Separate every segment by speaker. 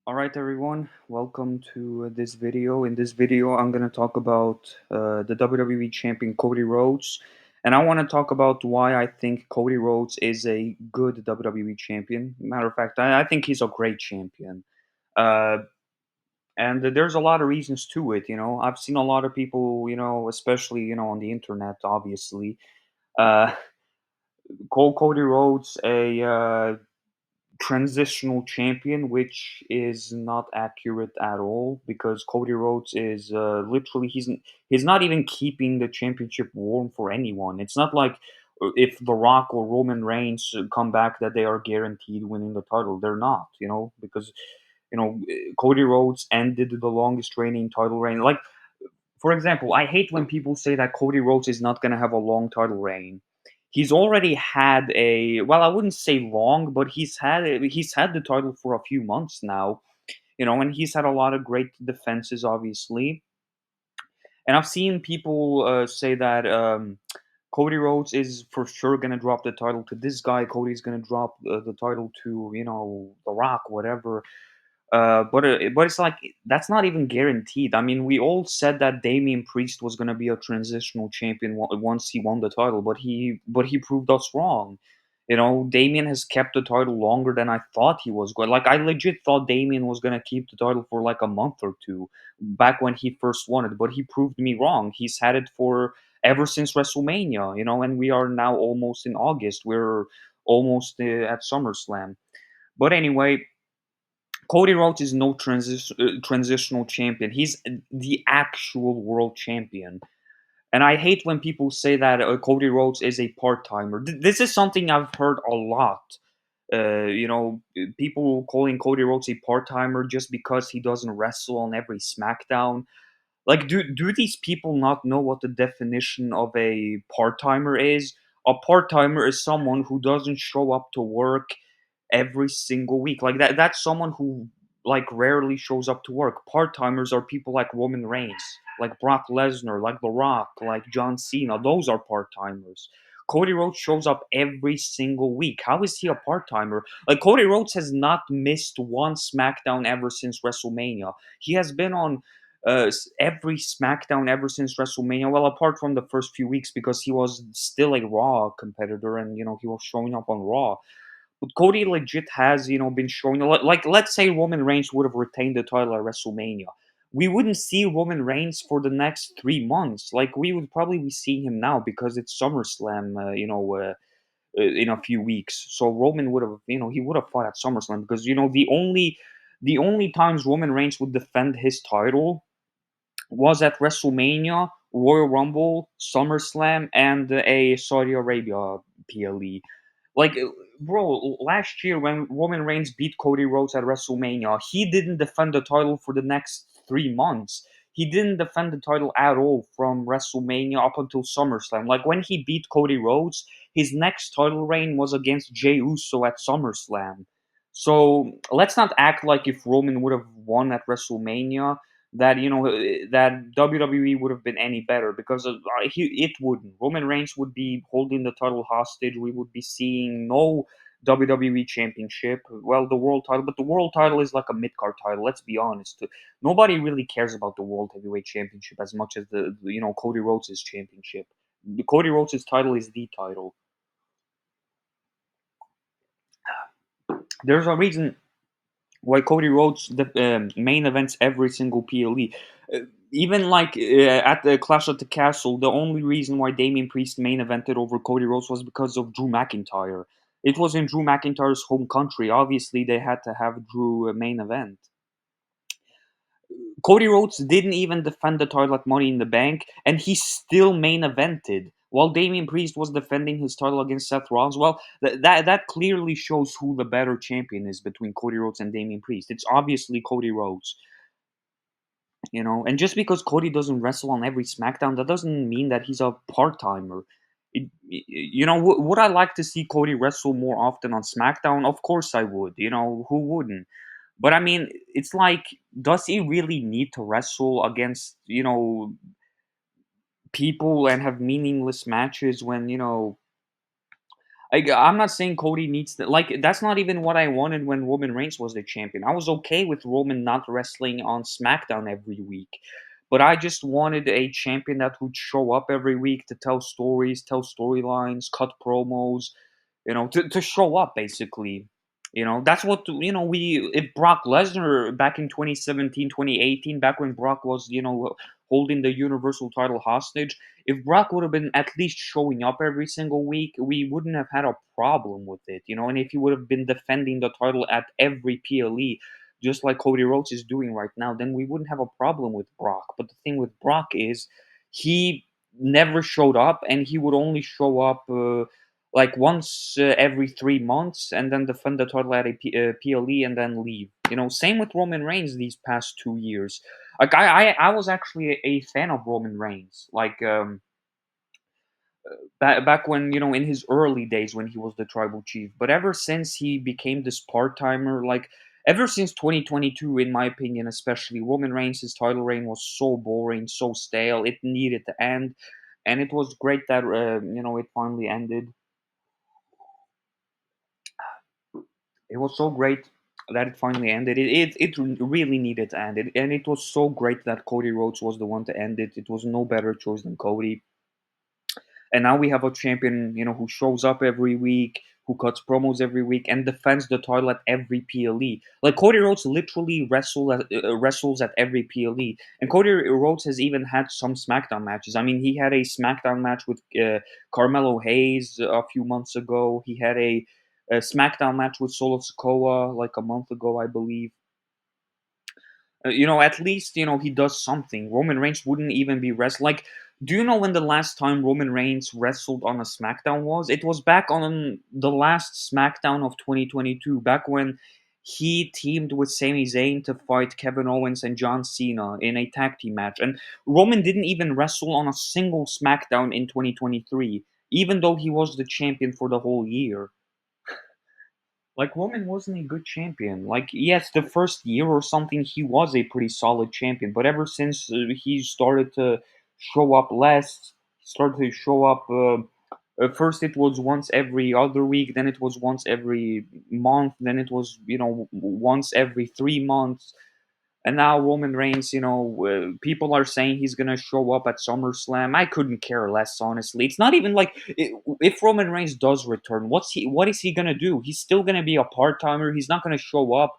Speaker 1: All right, everyone. Welcome to this video. In this video, I'm going to talk about the WWE Champion Cody Rhodes, and I want to talk about why I think Cody Rhodes is a good WWE Champion. Matter of fact, I think he's a great champion, uh, and there's a lot of reasons to it. I've seen a lot of people, especially on the internet, obviously, uh, call Cody Rhodes a transitional champion, which is not accurate at all because Cody Rhodes is literally he's not even keeping the championship warm for anyone. It's not like if The Rock or Roman Reigns come back that they are guaranteed winning the title. They're not, because Cody Rhodes ended the longest reigning title reign. Like for example, I hate when people say that Cody Rhodes is not going to have a long title reign. He's already had I wouldn't say long, but he's had the title for a few months now, and he's had a lot of great defenses, obviously. And I've seen people say that Cody Rhodes is for sure going to drop the title to this guy. Cody's going to drop the title to The Rock, whatever. But it's like that's not even guaranteed. I mean, we all said that Damian Priest was going to be a transitional champion once he won the title, but he proved us wrong. Damian has kept the title longer than I thought he was going. Like I legit thought Damian was going to keep the title for like a month or two back when he first won it, but he proved me wrong. He's had it for ever since WrestleMania, and we are now almost in August. We're almost at SummerSlam. But anyway, Cody Rhodes is no transitional champion. He's the actual world champion. And I hate when people say that Cody Rhodes is a part timer. This is something I've heard a lot. People calling Cody Rhodes a part timer just because he doesn't wrestle on every SmackDown. Like, do these people not know what the definition of a part timer is? A part timer is someone who doesn't show up to work every single week. Like that's someone who like rarely shows up to work. Part-timers are people like Roman Reigns, like Brock Lesnar, like The Rock, like John Cena. Those are part-timers. Cody Rhodes shows up every single week. How is he a part-timer? Like Cody Rhodes has not missed one SmackDown ever since WrestleMania. He has been on every SmackDown ever since WrestleMania. Well, apart from the first few weeks because he was still a Raw competitor and he was showing up on Raw. But Cody legit has, been showing like let's say Roman Reigns would have retained the title at WrestleMania. We wouldn't see Roman Reigns for the next 3 months. Like we would probably be seeing him now because it's SummerSlam, in a few weeks. So Roman would have, he would have fought at SummerSlam because the only times Roman Reigns would defend his title was at WrestleMania, Royal Rumble, SummerSlam, and a Saudi Arabia PLE. Like, bro, last year when Roman Reigns beat Cody Rhodes at WrestleMania, he didn't defend the title for the next 3 months. He didn't defend the title at all from WrestleMania up until SummerSlam. Like, when he beat Cody Rhodes, his next title reign was against Jey Uso at SummerSlam. So let's not act like if Roman would have won at WrestleMania, that that WWE would have been any better because it wouldn't. Roman Reigns would be holding the title hostage. We would be seeing no WWE Championship. Well, the world title, but the world title is like a mid card title. Let's be honest. Nobody really cares about the World Heavyweight Championship as much as the Cody Rhodes' championship. The Cody Rhodes' title is the title. There's a reason why Cody Rhodes main events every single PLE. Even like at the Clash at the Castle, the only reason why Damian Priest main evented over Cody Rhodes was because of Drew McIntyre. It was in Drew McIntyre's home country. Obviously, they had to have Drew main event. Cody Rhodes didn't even defend the title at Money in the Bank, and he still main evented. While Damian Priest was defending his title against Seth Rollins, well, that clearly shows who the better champion is between Cody Rhodes and Damian Priest. It's obviously Cody Rhodes, And just because Cody doesn't wrestle on every SmackDown, that doesn't mean that he's a part timer. Would I like to see Cody wrestle more often on SmackDown? Of course I would. Who wouldn't? But I mean, it's like, does he really need to wrestle against, people and have meaningless matches when, I'm not saying Cody needs to, like, that's not even what I wanted when Roman Reigns was the champion. I was okay with Roman not wrestling on SmackDown every week. But I just wanted a champion that would show up every week to tell stories, tell storylines, cut promos, to show up basically. That's what, we if Brock Lesnar back in 2017, 2018, back when Brock was, holding the Universal title hostage, if Brock would have been at least showing up every single week, we wouldn't have had a problem with it. And if he would have been defending the title at every PLE, just like Cody Rhodes is doing right now, then we wouldn't have a problem with Brock. But the thing with Brock is he never showed up, and he would only show up like once every 3 months, and then defend the title at a PLE and then leave. Same with Roman Reigns these past 2 years. Like I was actually a fan of Roman Reigns. Like back when, in his early days when he was the tribal chief. But ever since he became this part timer, like ever since 2022, in my opinion, especially Roman Reigns' title reign was so boring, so stale. It needed to end, and it was great that it finally ended. It was so great that it finally ended. It really needed to end. And it was so great that Cody Rhodes was the one to end it. It was no better choice than Cody. And now we have a champion, who shows up every week, who cuts promos every week, and defends the title at every PLE. Like Cody Rhodes literally wrestles at every PLE, and Cody Rhodes has even had some SmackDown matches. I mean, he had a SmackDown match with Carmelo Hayes a few months ago. He had a SmackDown match with Solo Sikoa like a month ago, I believe. At least, he does something. Roman Reigns wouldn't even be wrestling. Like, do you know when the last time Roman Reigns wrestled on a SmackDown was? It was back on the last SmackDown of 2022, back when he teamed with Sami Zayn to fight Kevin Owens and John Cena in a tag team match. And Roman didn't even wrestle on a single SmackDown in 2023, even though he was the champion for the whole year. Like Roman wasn't a good champion. Like yes, the first year or something he was a pretty solid champion, but ever since he started to show up less, started to show up. First, it was once every other week. Then it was once every month. Then it was once every 3 months. And now Roman Reigns, people are saying he's gonna show up at SummerSlam. I couldn't care less, honestly. It's not even like if Roman Reigns does return, what is he gonna do? He's still gonna be a part timer. He's not gonna show up.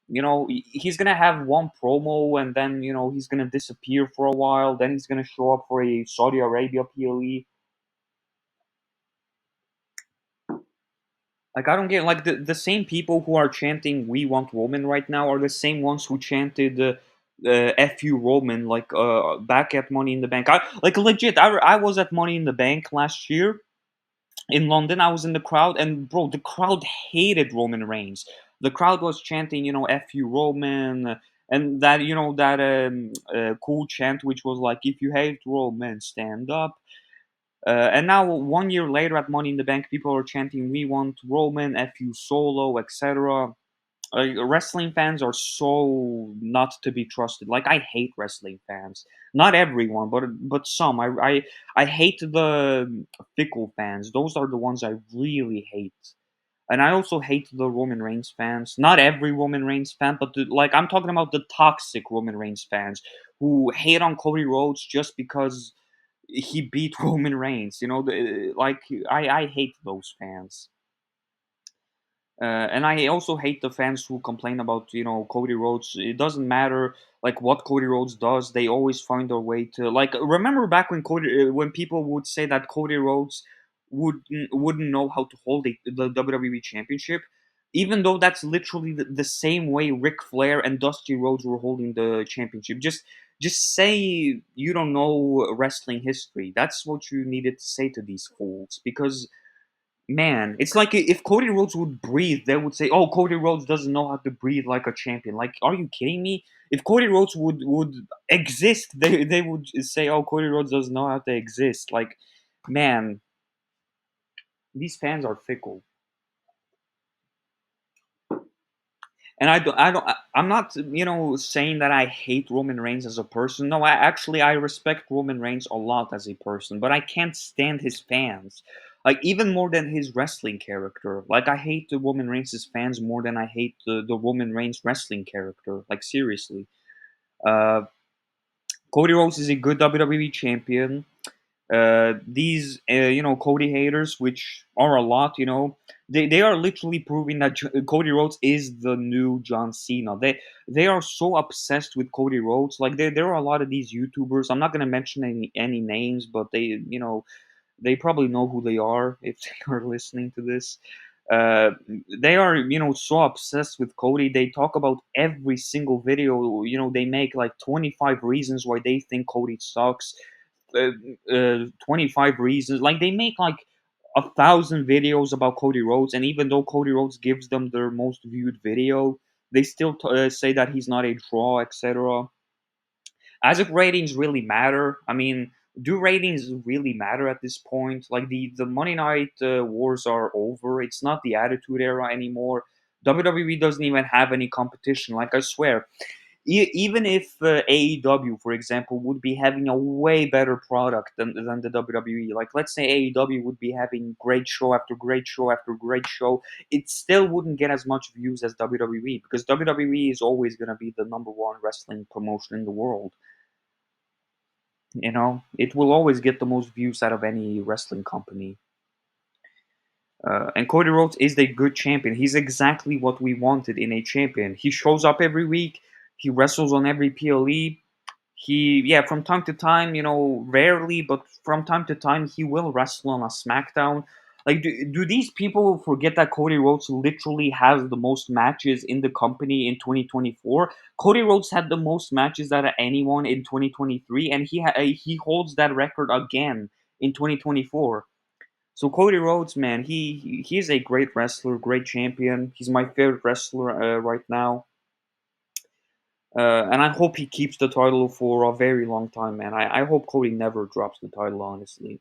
Speaker 1: He's gonna have one promo, and then he's gonna disappear for a while. Then he's gonna show up for a Saudi Arabia PLE. Like I don't get, like the same people who are chanting "We want Roman" right now are the same ones who chanted "F you Roman" like back at Money in the Bank. Like legit, I was at Money in the Bank last year in London. I was in the crowd, and bro, the crowd hated Roman Reigns. The crowd was chanting, "F you Roman," and that cool chant which was like, "If you hate Roman, stand up." And now, 1 year later at Money in the Bank, people are chanting, "We want Roman, F you Solo," etc. Wrestling fans are so not to be trusted. Like I hate wrestling fans. Not everyone, but some. I hate the fickle fans. Those are the ones I really hate. And I also hate the Roman Reigns fans. Not every Roman Reigns fan, but like I'm talking about the toxic Roman Reigns fans who hate on Cody Rhodes just because he beat Roman Reigns. Like I hate those fans. And I also hate the fans who complain about Cody Rhodes. It doesn't matter like what Cody Rhodes does; they always find a way to like. Remember back when when people would say that Cody Rhodes wouldn't know how to hold the WWE Championship, even though that's literally the same way Ric Flair and Dusty Rhodes were holding the championship. Just say you don't know wrestling history. That's what you needed to say to these fools because man, it's like if Cody Rhodes would breathe, they would say, "Oh, Cody Rhodes doesn't know how to breathe like a champion." Like, are you kidding me? If Cody Rhodes would exist, they would say, "Oh, Cody Rhodes doesn't know how to exist." Like, man, these fans are fickle. And I'm not, saying that I hate Roman Reigns as a person. No, I respect Roman Reigns a lot as a person, but I can't stand his fans. Like even more than his wrestling character. Like I hate the Roman Reigns' fans more than I hate the Roman Reigns wrestling character. Like seriously. Uh, Cody Rhodes is a good WWE champion. These Cody haters, which are a lot, they are literally proving that Cody Rhodes is the new John Cena. They are so obsessed with Cody Rhodes. Like there are a lot of these YouTubers. I'm not gonna mention any names, but they probably know who they are if they are listening to this. Uh, they are, so obsessed with Cody. They talk about every single video. They make like 25 reasons why they think Cody sucks. 25 reasons. Like they make like 1,000 videos about Cody Rhodes, and even though Cody Rhodes gives them their most viewed video, they still say that he's not a draw, etc. As if ratings really matter. I mean, do ratings really matter at this point? Like the Monday Night Wars are over. It's not the Attitude Era anymore. WWE doesn't even have any competition. Like I swear, even if AEW, for example, would be having a way better product than the WWE, like let's say AEW would be having great show after great show after great show, it still wouldn't get as much views as WWE because WWE is always going to be the number one wrestling promotion in the world. It will always get the most views out of any wrestling company. And Cody Rhodes is a good champion. He's exactly what we wanted in a champion. He shows up every week. He wrestles on every PLE. Yeah, from time to time, rarely, but from time to time, he will wrestle on a SmackDown. Like, do these people forget that Cody Rhodes literally has the most matches in the company in 2024? Cody Rhodes had the most matches out of anyone in 2023, and he holds that record again in 2024. So Cody Rhodes, man, he is a great wrestler, great champion. He's my favorite wrestler right now. And I hope he keeps the title for a very long time, man. I hope Cody never drops the title, honestly.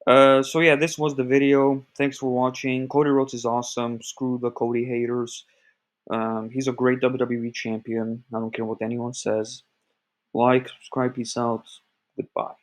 Speaker 1: So yeah, this was the video. Thanks for watching. Cody Rhodes is awesome. Screw the Cody haters. He's a great WWE champion. I don't care what anyone says. Like, subscribe, peace out. Goodbye.